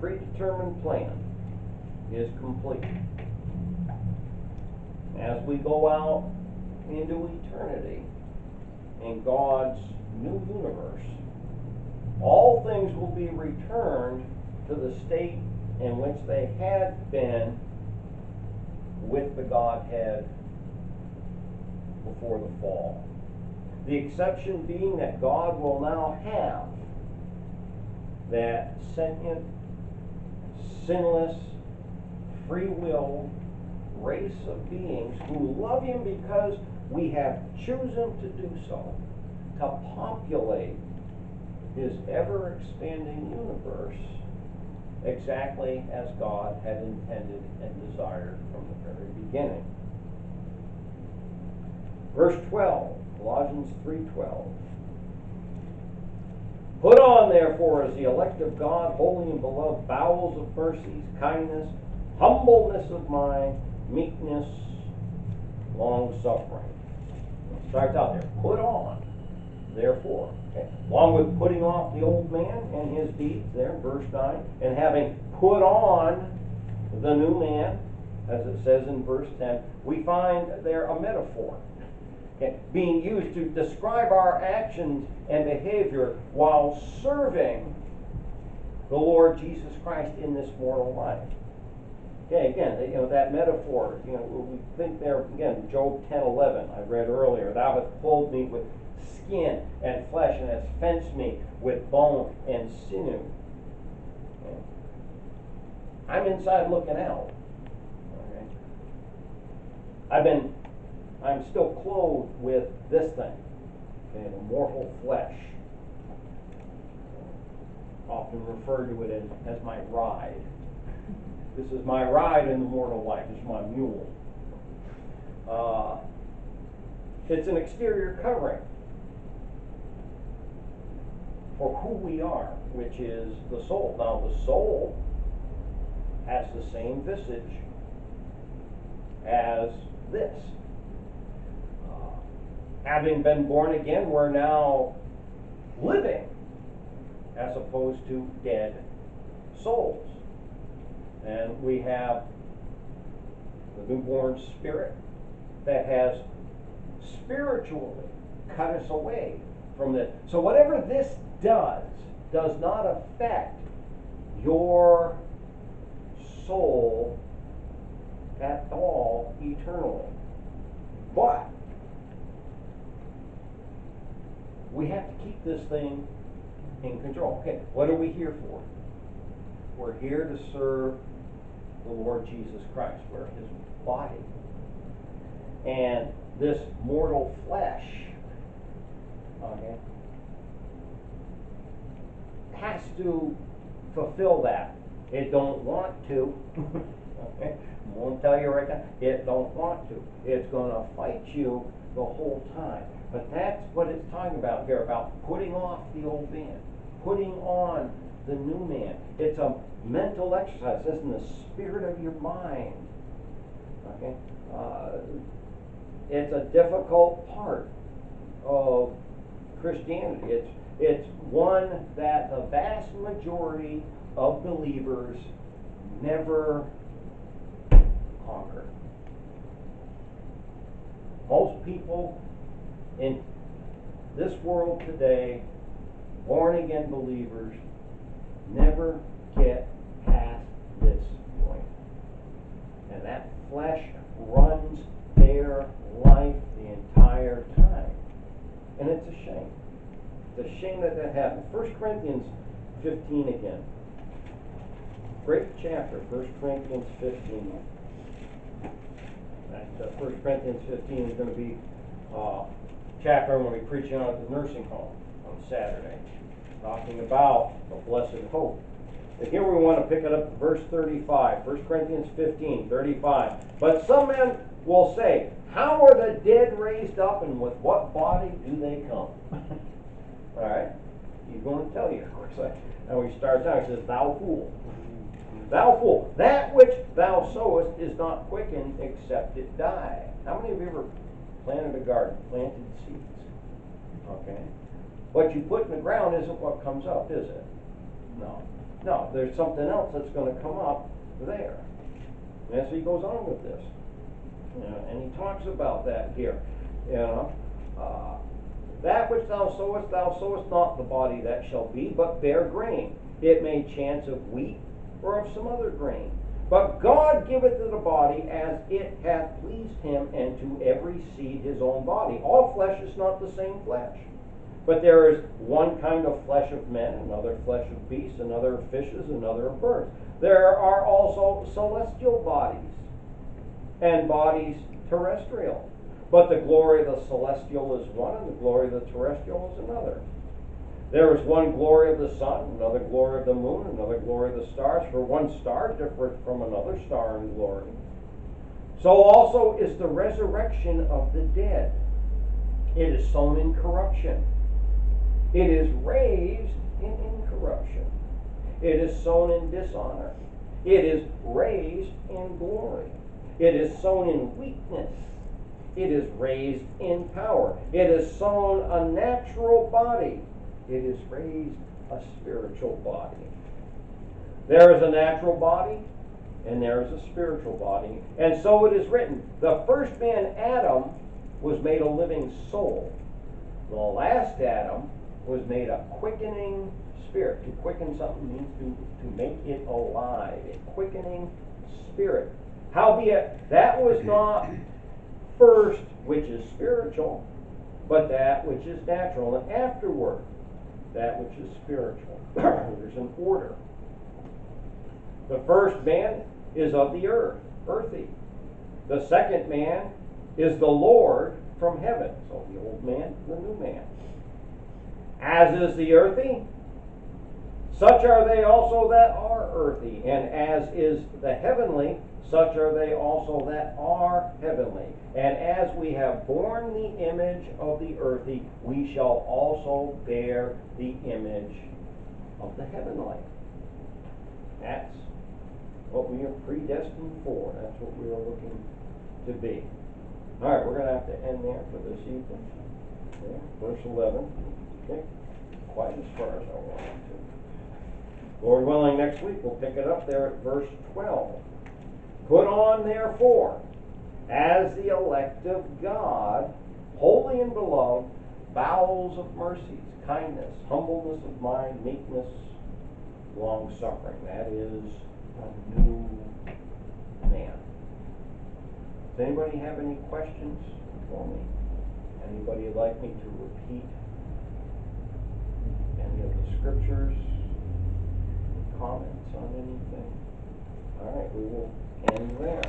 predetermined plan is complete. As we go out into eternity in God's new universe, all things will be returned to the state in which they had been with the Godhead before the fall. The exception being that God will now have that sentient, sinless, free will race of beings who love Him because we have chosen to do so, to populate His ever-expanding universe exactly as God had intended and desired from the very beginning. Verse 12, Colossians 3:12. Put on, therefore, as the elect of God, holy and beloved, bowels of mercies, kindness, humbleness of mind, meekness, long-suffering. It starts out there. Put on, therefore. Okay. Along with putting off the old man and his deeds, there, verse 9, and having put on the new man, as it says in verse 10, we find there a metaphor being used to describe our actions and behavior while serving the Lord Jesus Christ in this mortal life. Okay, again, that metaphor, we think there, again, Job 10:11, I read earlier, thou hast clothed me with skin and flesh and hast fenced me with bone and sinew. Okay. I'm inside looking out. Okay. I'm still clothed with this thing, okay, the mortal flesh. Often refer to it as my ride. This is my ride in the mortal life. This is my mule. It's an exterior covering for who we are, which is the soul. Now, the soul has the same visage as this. Having been born again, we're now living as opposed to dead souls. And we have the newborn spirit that has spiritually cut us away from this. So whatever this does not affect your soul at all eternally. But we have to keep this thing in control. Okay, what are we here for? We're here to serve the Lord Jesus Christ. We're His body. And this mortal flesh, okay, has to fulfill that. It don't want to. Okay? I won't tell you right now. It don't want to. It's going to fight you the whole time. But that's what it's talking about here, about putting off the old man, putting on the new man. It's a mental exercise. It's in the spirit of your mind. Okay? It's a difficult part of Christianity. It's one that the vast majority of believers never conquer. Most people in this world today, born-again believers, never get past this point. And that flesh runs their life the entire time. And it's a shame. It's a shame that happened. 1 Corinthians 15 again. Great chapter, 1 Corinthians 15. That 1 Corinthians 15 is going to be chapter I'm going to be preaching on at the nursing home on Saturday, talking about the blessed hope. And here we want to pick it up at verse 35, 1 Corinthians 15:35. But some men will say, how are the dead raised up, and with what body do they come? All right, he's going to tell you, of course. And we start out, he says, thou fool. Thou fool, that which thou sowest is not quickened except it die. How many of you ever planted a garden, planted seeds? Okay. What you put in the ground isn't what comes up, is it? No. No, there's something else that's going to come up there. And as he goes on with this, and he talks about that here. That which thou sowest not the body that shall be, but bare grain. It may chance of wheat or of some other grain. But God giveth it a body as it hath pleased him, and to every seed his own body. All flesh is not the same flesh. But there is one kind of flesh of men, another flesh of beasts, another of fishes, another of birds. There are also celestial bodies, and bodies terrestrial. But the glory of the celestial is one, and the glory of the terrestrial is another. There is one glory of the sun, another glory of the moon, another glory of the stars, for one star differeth from another star in glory. So also is the resurrection of the dead. It is sown in corruption. It is raised in incorruption. It is sown in dishonor. It is raised in glory. It is sown in weakness. It is raised in power. It is sown a natural body. It is raised a spiritual body. There is a natural body, and there is a spiritual body. And so it is written, the first man, Adam, was made a living soul. The last Adam was made a quickening spirit. To quicken something means to make it alive. A quickening spirit. Howbeit, that was not first which is spiritual, but that which is natural, and afterward that which is spiritual. There's an order. The first man is of the earth, earthy. The second man is the Lord from heaven. So the old man, the new man. As is the earthy, such are they also that are earthy. And as is the heavenly, such are they also that are heavenly. And as we have borne the image of the earthy, we shall also bear the image of the heavenly. That's what we are predestined for. That's what we are looking to be. All right, we're going to have to end there for this evening. Okay, verse 11. Okay, quite as far as I wanted to. Lord willing, next week we'll pick it up there at verse 12. Put on, therefore, as the elect of God, holy and beloved, bowels of mercies, kindness, humbleness of mind, meekness, long-suffering. That is a new man. Does anybody have any questions for me? Anybody would like me to repeat any of the scriptures? Comments on anything? All right, we will end there.